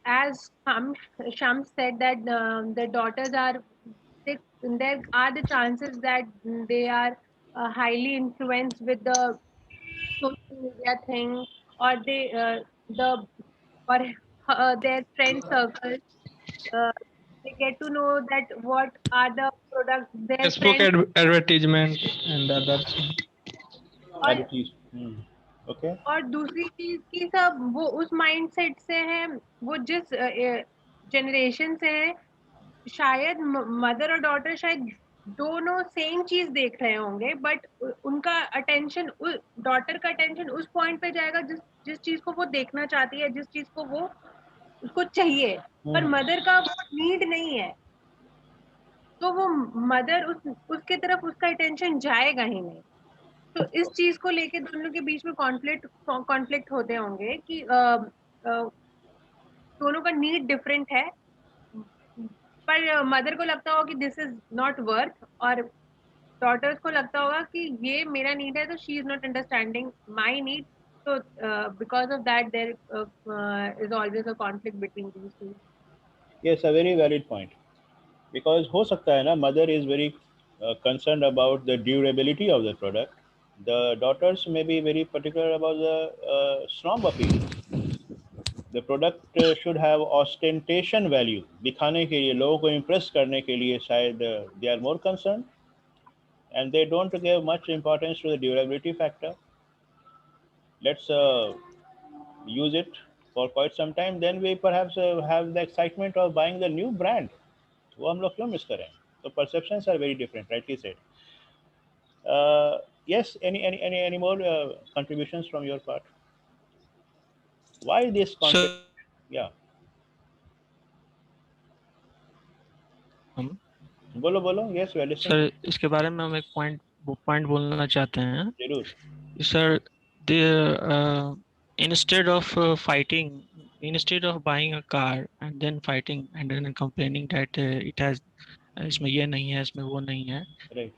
As Shams said that the daughters are they, there are the chances that they are highly influenced with the social media thing, or the or their friend circle. Uh, they get to know that what are the products their Facebook friends, advertisement and others. और Advertise. Okay. और दूसरी चीज की सब वो उस mindset से है, वो जिस जनरेशन से है, शायद मदर और डॉटर शायद दोनों सेम चीज देख रहे होंगे, बट उनका अटेंशन, डॉटर का अटेंशन उस पॉइंट पे जाएगा जिस जिस चीज को वो देखना चाहती है, जिस चीज को वो उसको चाहिए, पर Hmm. मदर का वो नीड नहीं है, तो वो मदर उसके तरफ उसका अटेंशन जाएगा ही नहीं। तो इस चीज को लेके दोनों के बीच में कॉन्फ्लिक्ट कॉन्फ्लिक्ट होते होंगे कि दोनों का नीड डिफरेंट है, पर मदर को लगता होगा कि दिस इज नॉट वर्थ, और डॉटर्स को लगता होगा कि ये मेरा नीड है, तो she is not understanding my need, तो because of that there is always a conflict between these two. Yes, a very valid point. Because हो सकता है ना, mother is very concerned about the durability of the product. The daughters may be very particular about the snob appeal. The product should have ostentation value. दिखाने के लिए, लोगों को impress करने के लिए शायद they are more concerned, and they don't give much importance to the durability factor. Let's use it for quite some time, then we perhaps have the excitement of buying the new brand. वो हम लोग क्यों miss करें? So perceptions are very different, rightly said. Yes, any more contributions from your part? Why this conflict? Sir Yeah, हम बोलो बोलो. Yes, we are listening. Sir इसके बारे में हम एक पॉइंट बोलना चाहते हैं जरूर. कि sir they instead of fighting, instead of buying a car and then fighting and then complaining that it has इसमें ये नहीं है, इसमें वो नहीं है, Right.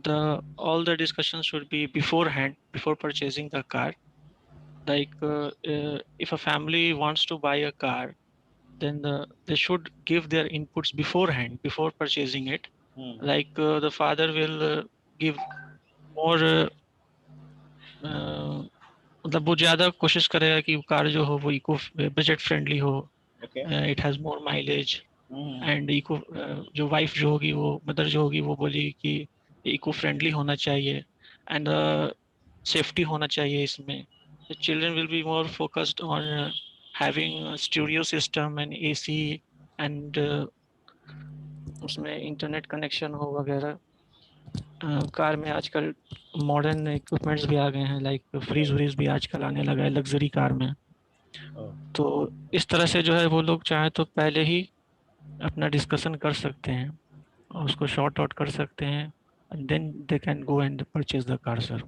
the all the discussion should be beforehand, before purchasing the car. Like if a family wants to buy a car, then they should give their inputs beforehand, before purchasing it. Hmm. Like the father will give more मतलब वो ज़्यादा कोशिश करेगा कि car जो हो वो eco budget friendly हो, Okay. It has more mileage, Hmm. And eco जो वाइफ जो होगी, वो मदर जो होगी, वो बोलेगी कि इको फ्रेंडली होना चाहिए एंड सेफ्टी होना चाहिए इसमें. The children will be more focused on having a stereo system and AC and उसमें इंटरनेट कनेक्शन हो वगैरह. कार में आजकल मॉडर्न इक्विपमेंट्स भी आ गए हैं, लाइक फ्रीज Right. व्रीज भी आजकल आने लगा है लग्जरी कार में. Oh. तो इस तरह से जो है वो लोग चाहे तो पहले ही अपना डिस्कशन कर सकते हैं और उसको शॉर्ट आउट कर सकते हैं, and then they can go and purchase the car sir.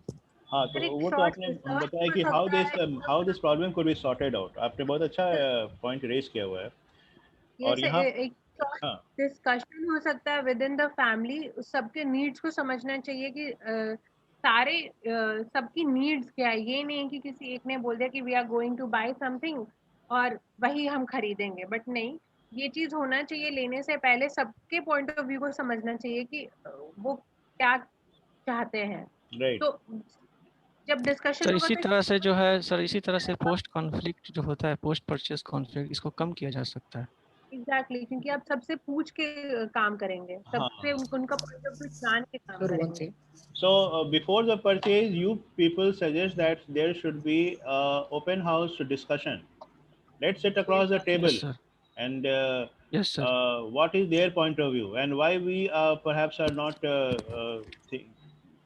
हाँ, तो पर एक वो तो शॉर्ट आपने रिसर्च बताया हो कि सकता है, how this problem could be sorted out. आपने बहुत अच्छा पॉइंट रेज किया हुआ है. और जैसे यहाँ. एक शॉर्ट हाँ. डिस्कशन हो सकता है विद इन द फैमिली, सबके नीड्स को समझना चाहिए कि सारे सबकी नीड्स क्या है, ये नहीं कि किसी एक ने बोल दिया कि we are going to buy something और वही हम खरीदेंगे, बट नहीं, ये चीज होना चाहिए लेने से पहले सबके पॉइंट ऑफ व्यू को समझना चाहिए कि वो क्या चाहते हैं, राइट. तो जब डिस्कशन सर होगा इसी तो तरह से जो है सर, इसी तरह से पोस्ट कॉन्फ्लिक्ट जो होता है, पोस्ट परचेज कॉन्फ्लिक्ट, इसको कम किया जा सकता है. एग्जैक्टली, क्योंकि आप सबसे पूछ के काम करेंगे, हाँ. सबसे उनका पॉइंट ऑफ व्यू जान के काम Sir, one करेंगे। thing. So before the purchase, you people suggest that there should be open house discussion. Let's sit across the yes table sir. and yes sir. what is their point of view and why we perhaps are not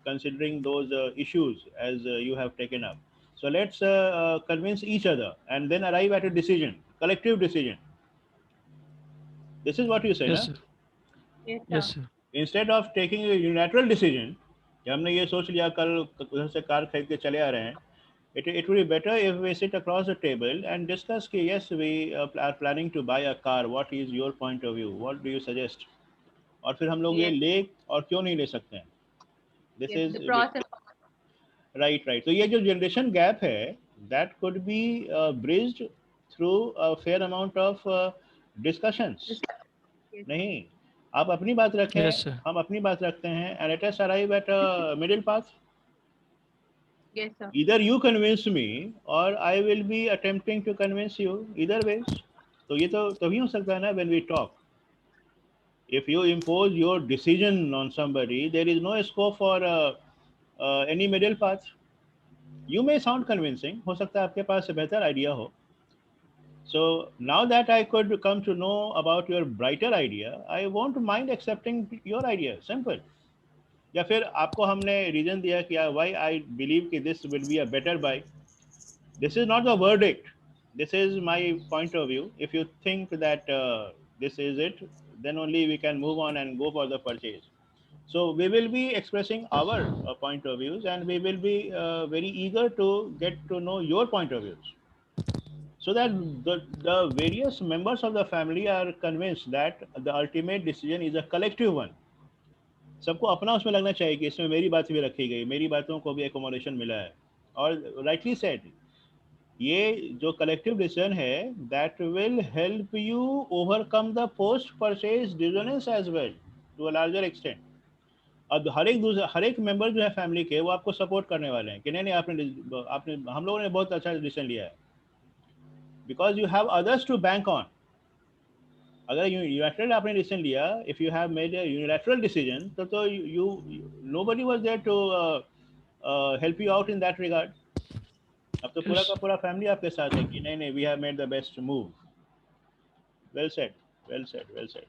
considering those issues as you have taken up. So let's convince each other and then arrive at a decision, collective decision. This is what you say, yes na? Sir. ये yes था। Sir. Instead of taking a unilateral decision कि हमने ये सोच लिया कल उधर से कार खरीद के चले आ रहे हैं, it would be better if we sit across the table and discuss कि yes, we are planning to buy a car, what is your point of view, what do you suggest, और फिर हम लोग ये ये ले और क्यों नहीं ले सकते हैं. This ये is द प्रोसेस। right. तो ये जो जनरेशन गैप है, that could be bridged through a fair amount of discussions. Yes, नहीं, आप अपनी बात रखें, Yes, sir. हम अपनी बात रखते हैं, and let us arrive at a middle path. yes, sir. Either you convince me or I will be attempting to convince you. Either ways. तो ये तो तभी हो सकता है ना when we talk. If you impose your decision on somebody, there is no scope for any middle path. You may sound convincing. हो सकता है आपके पास बेहतर idea हो. So now that I could come to know about your brighter idea, I won't mind accepting your idea. Simple. या फिर आपको हमने reason दिया कि why I believe कि this will be a better buy. This is not the verdict. This is my point of view. If you think that this is it, then only we can move on and go for the purchase. So we will be expressing our point of views, and we will be very eager to get to know your point of views, so that the various members of the family are convinced that the ultimate decision is a collective one. सबको अपना उसमें लगना चाहिए कि इसमें मेरी बात भी रखी गई, मेरी बातों को भी एकोमोडेशन मिला है. और rightly said, ये जो कलेक्टिव डिसीजन है that will help you overcome the post purchase dissonance as well to a larger extent. अब हर एक मेंबर जो है फैमिली के, वो आपको सपोर्ट करने वाले हैं कि नहीं आपने हम लोगों ने बहुत अच्छा डिसीजन लिया है, because you have others to bank on. अगर यूनिलैटरल आपने डिसीजन लिया, if you have made a unilateral decision, तो you nobody was there to help you out in that regard. अब तो पूरा का पूरा फैमिली आपके साथ है कि नहीं we have made the best move. Well said, well said, well said.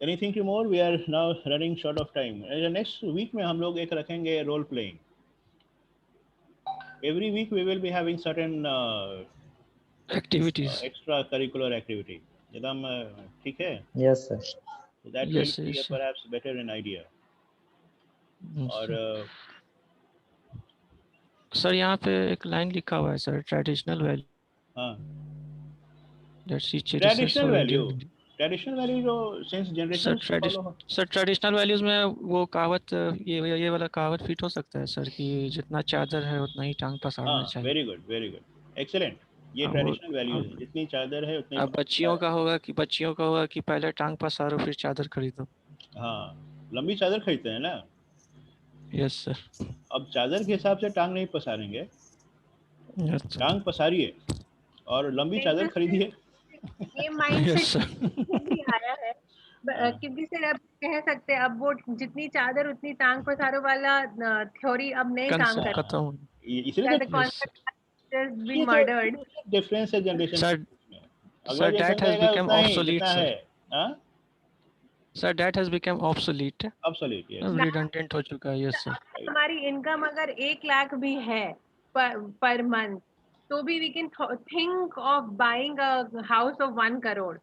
Anything to more? We are now running short of time. Next week में हम लोग एक रखेंगे role playing. Every week we will be having certain Activities. Extra curricular activity. एकदम ठीक है? Yes, sir. So that Yes, will be yes, sir. perhaps better an idea. Yes, और sir. Sir यहाँ पे एक लाइन लिखा हुआ है सर, ट्रेडिशनल वैल्यू. हाँ, that she cherishes traditional for value, Indian. Traditional value जो since generation sir traditional values में वो कहावत, ये वाला कहावत फिट हो सकता है सर कि जितना चादर है उतना ही टांग पसारना हाँ, चाहिए. Very good, very good, excellent. ये अब ट्रेडिशनल वैल्यूज अब है, जितनी चादर है उतनी. अब बच्चियों का होगा कि पहले टांग पसारो फिर चादर खरीदो. हाँ, लंबी चादर खरीदते हैं ना. Yes sir. अब चादर के हिसाब से टांग नहीं पसारेंगे, यस सर. टांग पसारिए और लंबी चादर खरीदिए. ये माइंडसेट यस सर. भी आया है. क्योंकि सर अब कह सकते हैं, अब वो जितनी चादर उतनी टांग पसारो वाला थ्योरी अब नहीं काम कंसेप्ट करता. खत्म. इसलिए The तो concept has been ये murdered. तो डिफरेंस है जनरेशन सर में. अगला सर जनरेशन दैट हैज कहेगा बिकम उतना ही ऑब्सोलीट जितना है. सर. हाँ, sir that has become obsolete. Absolute, yes. अब रिडंडेंट हो चुका है. Yes sir. हमारी इनकम अगर 1 लाख भी है पर मंथ, तो भी we can think of buying a house of 1 crore.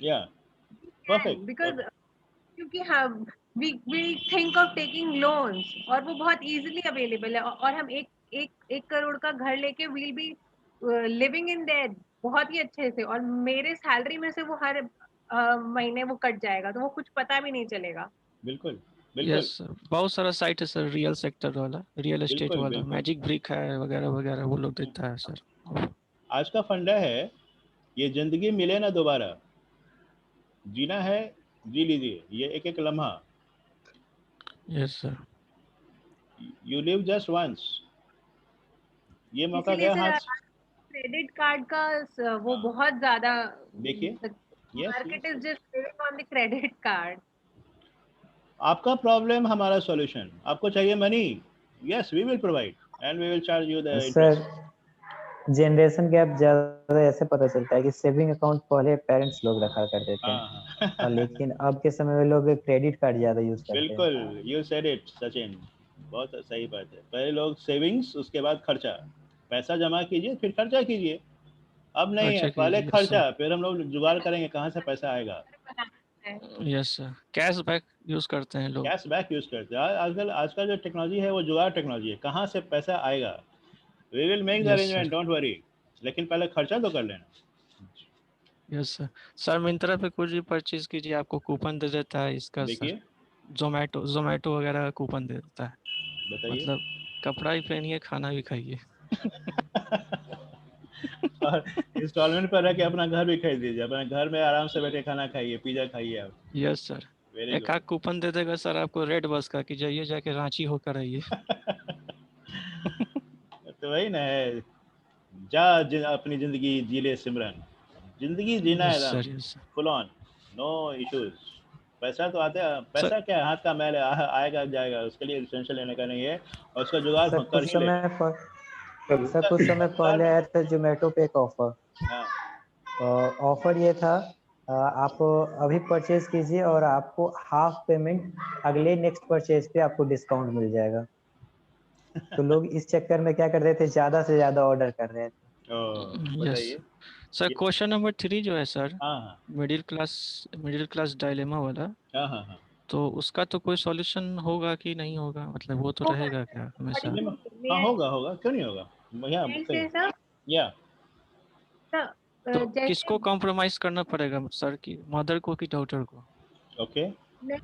या, परफेक्ट. Because क्योंकि हम we think of taking loans और वो बहुत easily available है, और हम एक करोड़ का घर लेके we'll be living in there बहुत ही अच्छे से, और मेरे सैलरी में से वो हर महीने वो कट जाएगा, तो वो कुछ पता भी नहीं चलेगा. बिल्कुल, बिल्कुल, यस सर. बहुत सारा साइट है सर, रियल सेक्टर वाला, रियल एस्टेट बिल्कुल, वाला, बिल्कुल. मैजिक ब्रिक है वगैरह वगैरह, वो लोग देता है सर. आज का फंडा है, ये जिंदगी मिले ना दोबारा, जीना है जी लीजिए, ये एक एक लम्हा. Yes sir. You live just once. ये मौका इसीलिए गया हाथ. सर क्रेडिट कार्ड का वो बहुत ज्यादा, देखिए, market is just living on the credit card. आपका प्रॉब्लम हमारा सॉल्यूशन. आपको चाहिए money, yes we will provide and we will charge you the sir interest. Generation gap ज्यादा ऐसे पता चलता है कि सेविंग अकाउंट पहले पेरेंट्स लोग रखा करते थे, और हाँ, लेकिन अब के समय में लोग क्रेडिट कार्ड ज्यादा यूज करते हैं. बिल्कुल, यू सेड इट सचिन, बहुत सही बात है. पहले लोग सेविंग्स, उसके बाद खर्चा. पैसा जमा कीजिए फिर खर्चा कीजिए. अब नहीं है, पहले खर्चा फिर हम लोग जुगाड़ करेंगे कहाँ से पैसा आएगा. Yes sir. Cash back use करते हैं लोग. कैश बैक यूज करते हैं. आजकल जो टेक्नोलॉजी है वो जुगाड़ टेक्नोलॉजी है. कहाँ से पैसा आएगा, we will make the arrangement, don't worry, लेकिन पहले खर्चा तो कर लेना. Yes sir. सर मिंत्रा पे कुछ भी परचेज कीजिए, आपको कूपन दे देता है इसका. देखिए, जोमेटो वगैरह का कूपन दे देता है. बताइए. मतलब कपड़ा ही पहनिए, खाना भी खाइए. और इंस्टॉलमेंट पर रह के अपना घर भी खरीद लीजिए, अपने घर में आराम से बैठे खाना खाइए, पिज्जा खाइए आप। यस सर, वेरी एक आध कूपन दे देगा सर आपको रेड बस का कि जाइए जाके रांची होकर आइए। तो वही ना है, अपनी जिंदगी जी ले सिमरन, जिंदगी जीना है यस सर, एकदम yes sir. Full on, no issues. पैसा तो आते हैं, सर पैसा क्या है, हाथ का मैल है, आएगा जाएगा, उसके लिए टेंशन लेने का नहीं है, और उसका जुगाड़ सर कर ही लेना। सर कुछ समय पहले आया था जोमेटो पे एक ऑफर। हाँ ऑफर ये था, आप अभी परचेज कीजिए और आपको हाफ पेमेंट अगले नेक्स्ट परचेज पे आपको डिस्काउंट मिल जाएगा। तो लोग इस चक्कर में क्या कर रहे थे, ज्यादा से ज्यादा ऑर्डर कर रहे थे। यस बताइए। सर, क्वेश्चन नंबर 3 जो है सर, हाँ मिडिल क्लास डायलेमा वाला, हाँ हाँ हाँ तो उसका तो कोई सॉल्यूशन होगा कि नहीं होगा, मतलब वो तो होगा रहेगा सर, क्या हमेशा? according ये to me, हाँ होगा होगा, क्यों नहीं होगा, भैया may I बताइए। say, sir? या सर, तो जैसे किसको कॉम्प्रोमाइज करना पड़ेगा सर, की मदर को कि डॉटर को? ओके, नहीं, तो मैं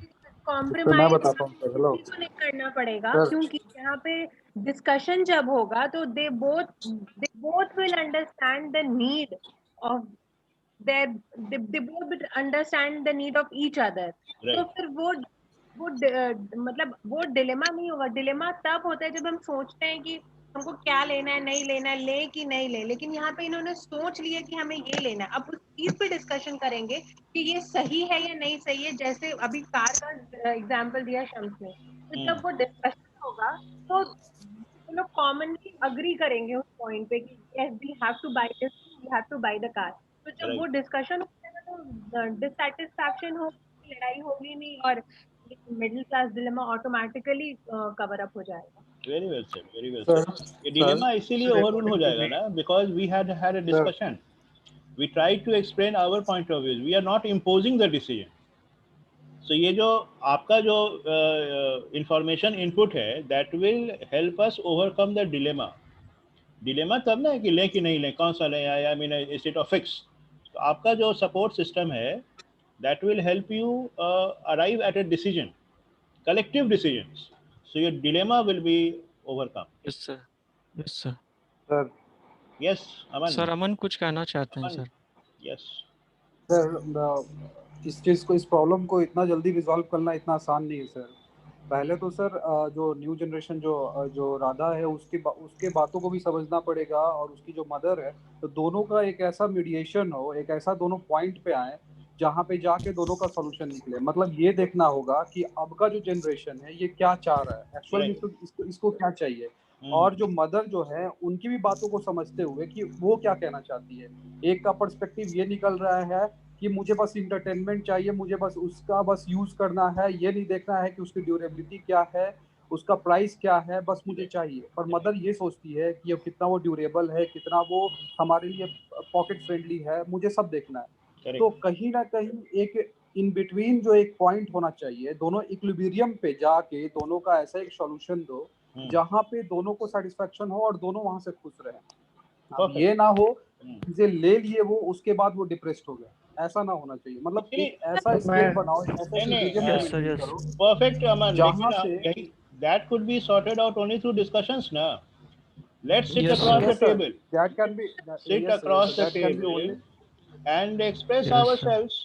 कॉम्प्रोमाइज बताता हूँ सर। हेलो किसी को नहीं करना पड़ेगा, सर, क्योंकि यहाँ पे डिस्कशन जब होगा तो they both will understand the need of their, they both understand the need of each other. तो राइट फिर मतलब वो डिलेमा नहीं होगा। डिलेमा तब होता है जब हम सोचते हैं कि हमको क्या लेना है, नहीं लेना है, ले कि नहीं ले, लेकिन यहाँ पे इन्होंने सोच लिया कि हमें ये लेना है। अब उस चीज पे डिस्कशन करेंगे कि ये सही है या नहीं सही है। जैसे अभी कार का एग्जांपल दिया शम्स ने, तो जब वो डिस्कशन होगा तो वो लोग कॉमनली अग्री करेंगे उस पॉइंट पे कि yes we have to buy this, we have to buy the car. तो जब वो राइट, डिस्कशन होगा तो डिससैटिस्फैक्शन होगी, लड़ाई होगी नहीं, और middle class dilemma automatically cover up हो जाएगा। Very well said, very well sir, said. ये डिलेमा इसीलिए सर ओवररूल हो अकॉर्डिंग टू जाएगा मी, ना, because we had had a sir discussion, we tried to explain our point of view, we are not imposing the decision. So ये जो आपका जो information input है, that will help us overcome the dilemma. Dilemma तब ना है कि लें कि नहीं लें, कौन सा लें, I mean is it a fix. तो आपका जो सपोर्ट सिस्टम है, that will help you arrive at a decision, collective decisions, so your dilemma will be overcome. Yes sir, yes sir. Sir Yes Aman, sir Aman कुछ कहना चाहते हैं अमन, sir? yes sir, इस चीज़ को, इस प्रॉब्लम को इतना जल्दी रिजॉल्व करना इतना आसान नहीं है सर। पहले तो सर जो न्यू जनरेशन जो राधा है उसके बातों को भी समझना पड़ेगा, और उसकी जो मदर है, तो दोनों का एक ऐसा मीडिएशन हो, एक ऐसा दोनों पॉइंट पे आए जहाँ पे जाके दोनों का सोल्यूशन निकले। मतलब ये देखना होगा कि अब का जो जनरेशन है ये क्या चाह रहा है, एक्चुअल में इसको क्या चाहिए, और जो मदर जो है उनकी भी बातों को समझते हुए कि वो क्या कहना चाहती है। एक का पर्सपेक्टिव ये निकल रहा है कि मुझे बस इंटरटेनमेंट चाहिए, मुझे बस उसका बस यूज करना है, ये नहीं देखना है कि उसकी ड्यूरेबिलिटी क्या है, उसका प्राइस क्या है, बस मुझे चाहिए। पर मदर ये सोचती है कि कितना वो ड्यूरेबल है, कितना वो हमारे लिए पॉकेट फ्रेंडली है, मुझे सब देखना है। Correct. तो कहीं ना कहीं एक इन बिटवीन जो एक पॉइंट होना चाहिए, दोनों इक्विलिब्रियम पे जाके दोनों का ऐसा एक सॉल्यूशन दो जहाँ पे दोनों को सेटिस्फेक्शन हो और दोनों वहां से खुश रहे। अब ये ना हो चीजें ले लिए वो, उसके बाद वो डिप्रेस्ड हो गया, ऐसा ना होना चाहिए। मतलब एक ऐसा स्केल बनाओ, ऐसा इक्विलिब्रियम मेंटेन करो परफेक्ट अमन, जहाँ से लेकिन that could be sorted out only through discussions na. Let's sit Yes, across sir. the yes sir, table, that can be sit yes sir, across the that can be table only and express Yes, sir. ourselves.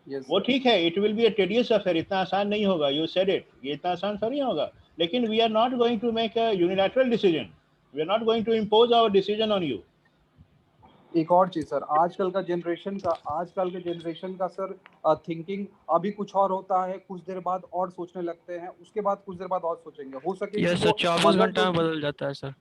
yes वो sir. ठीक है, it will be a tedious affair, इतना आसान नहीं होगा, you said it, ये इतना आसान नहीं होगा, लेकिन we are not going to make a unilateral decision, we are not going to impose our decision on you. एक और चीज सर, आजकल के जनरेशन का सर थिंकिंग अभी कुछ और होता है, कुछ देर बाद और सोचने लगते हैं, उसके बाद कुछ देर बाद और सोचेंगे। हो सके यस कि सर, वो 24 घंटा में बदल जाता है सर।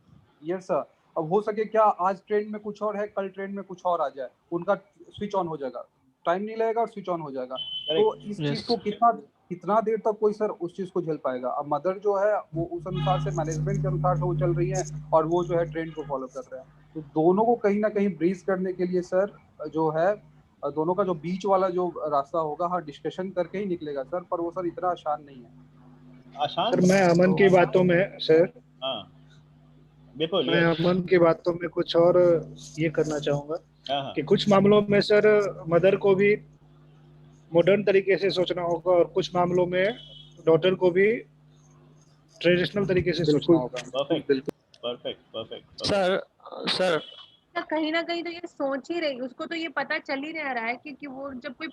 यस सर, अब हो सके क्या आज ट्रेंड में कुछ और है, कल ट्रेंड में कुछ और आ जाए, उनका स्विच ऑन हो जाएगा, टाइम नहीं लगेगा और स्विच ऑन हो जाएगा। तो इस चीज को कितना देर तक कोई सर उस चीज को झेल पाएगा। अब मदर जो है वो उस अनुसार से, मैनेजमेंट के अनुसार से वो चल रही है, और वो जो है ट्रेंड को फॉलो कर रहे हैं। तो दोनों को कहीं ना कहीं ब्रीज करने के लिए सर जो है, दोनों का जो बीच वाला जो रास्ता होगा, हाँ डिस्कशन करके ही निकलेगा सर, पर वो सर इतना आसान नहीं है। आसान सर मैं अमन की बातों में सर, हाँ बिल्कुल, मैं अमन की बातों में कुछ और ये करना चाहूँगा कि कुछ मामलों में सर मदर को भी मॉडर्न तरीके से सोचना होगा, और कुछ मामलों में डॉटर को भी ट्रेडिशनल तरीके से सोचना होगा। परफेक्ट। सर सर तो कहीं ना कहीं तो ये सोच ही रही, उसको तो ये पता चल ही रहा है कि वो जब कोई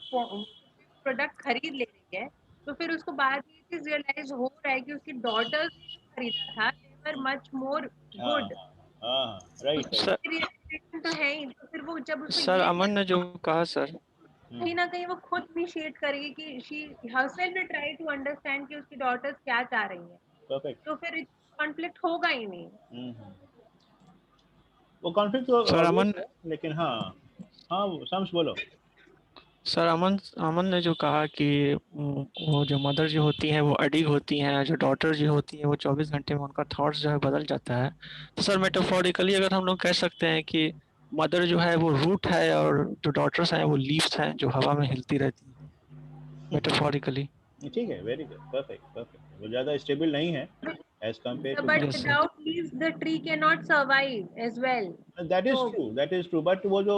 प्रोडक्ट खरीद ले रही है तो फिर उसको बाद में ये चीज रियलाइज हो रहा है कि उसकी डॉटर्स खरीदा था, they were much more good. Right sir realisation तो है ही, तो फिर वो जब उसको सर ये अमन ने जो कहा सर, कहीं ना कहीं वो खुद इनिशिएट करेगी कि she herself will try to understand कि उसकी डॉटर्स क्या चाह रही हैं, परफेक्ट। तो फिर कॉन्फ्लिक्ट होगा ही नहीं। वो कॉन्फ्लिक्ट तो सर अमन obvious है, लेकिन हाँ सम्स बोलो। सर अमन ने जो कहा कि वो जो मदर जो होती हैं वो अडिग होती हैं, जो डॉटर जो होती हैं वो 24 घंटे में उनका थॉट्स जो है बदल जाता है। तो सर मेटाफोरिकली अगर हम लोग कह सकते हैं कि मदर जो है वो रूट है और जो डॉटर्स हैं वो लीव्स हैं जो हवा में हिलती रहती हैं, मेटाफोरिकली। ठीक है, वेरी गुड, परफेक्ट परफेक्ट। वो ज़्यादा स्टेबल नहीं है as compare to But Yes, sir. without leaves the tree cannot survive as well. That is So true, that is true. But वो जो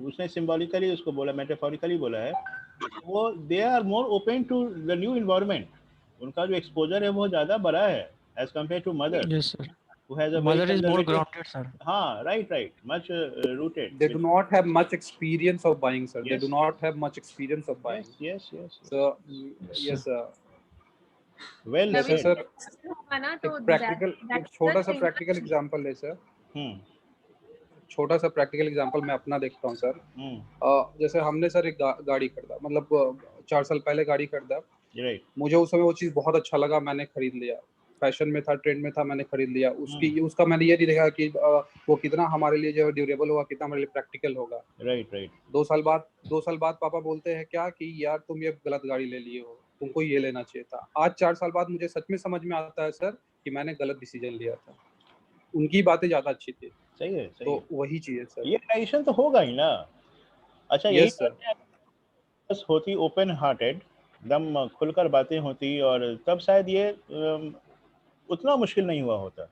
उसने सिम्बॉलिकली उसको बोला, मेटाफोरिकली बोला है, वो they are more open to the new environment. उनका जो एक्सपोजर है वो ज़्यादा बड़ा है as compare to mother Yes, sir. who has a very Mother is more conservative. grounded, sir. हाँ, right, much rooted. They do not have much experience of buying, sir. They Yes. do not have much experience of buying. Yes. So yes, sir. Well जैसे said. Sir होगा ना तो एक छोटा सा practical example ले sir. छोटा सा प्रैक्टिकल एग्जांपल मैं अपना देखता हूँ सर। जैसे हमने सर एक गाड़ी खरीदा, मतलब 4 साल पहले गाड़ी खरीदा। राइट। मुझे उस समय वो चीज़ बहुत अच्छा लगा, मैंने खरीद लिया। फैशन में था, ट्रेंड में था, मैंने खरीद लिया। उसका मैंने ये नहीं देखा कि वो कितना हमारे लिए जो ड्यूरेबल होगा, कितना हमारे लिए प्रैक्टिकल होगा। राइट। 2 साल बाद पापा बोलते हैं क्या कि यार तुम ये गलत गाड़ी ले लिए हो, तुमको ये लेना चाहिए था। आज 4 साल बाद मुझे सच में समझ में आता है सर कि मैंने गलत डिसीजन लिया था। उनकी बातें ज्यादा अच्छी थी। सही है। तो वही चीज है सर। ये रिलेशन तो होगा ही ना। अच्छा, यही बस होती ओपन हार्टेड, दम खुलकर बातें होती, और तब शायद ये उतना मुश्किल नहीं हुआ होता।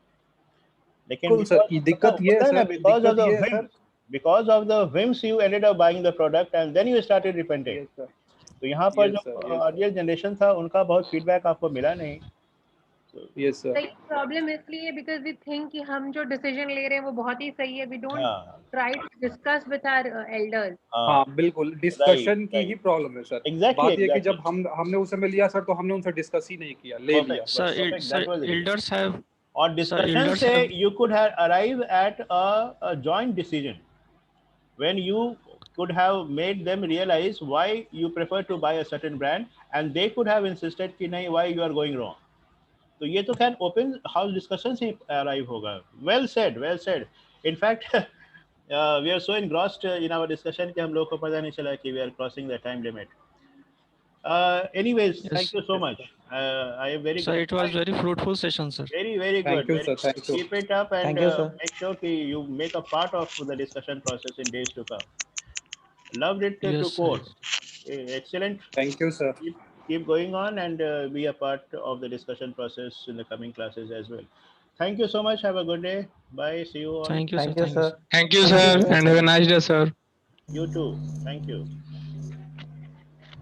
लेकिन सर की दिक्कत ये है sir, because of the whims you ended up buying the product and then you started repenting. तो यहाँ पर जो अर्लियर जनरेशन था उनका बहुत फीडबैक आपको मिला नहीं। Yes sir. प्रॉब्लम इसलिए बिकॉज़ वी थिंक कि हम जो डिसीजन ले रहे हैं वो बहुत ही सही है। We don't try to discuss with our elders. हाँ बिल्कुल, डिस्कशन की ही प्रॉब्लम है सर। बात ये कि जब हमने उस समय लिया सर तो हमने उनसे डिस्कस ही नहीं किया, ले लिया। सर एल्डर्स हैव और डिस्कशन से you could have arrived at a joint decision when you could have made them realize why you prefer to buy a certain brand and they could have insisted कि नहीं, why you are going wrong. तो ये तो खैर open house discussion से arrive होगा। Well said. In fact we are so engrossed in our discussion कि हम लोग को पता नहीं चला कि we are crossing the time limit. Anyways, thank you so much. I am very Sir, it was very fruitful session, sir. Very good. Thank you, sir. Thank you. Keep it up and make sure that you make a part of the discussion process in days to come. Loved it to quote. Excellent. Thank you, sir. Keep going on and be a part of the discussion process in the coming classes as well. Thank you so much. Have a good day. Bye. See you all. Thank you, sir. Thank you, sir. Thank you, sir, and have a nice day, sir. You too. Thank you.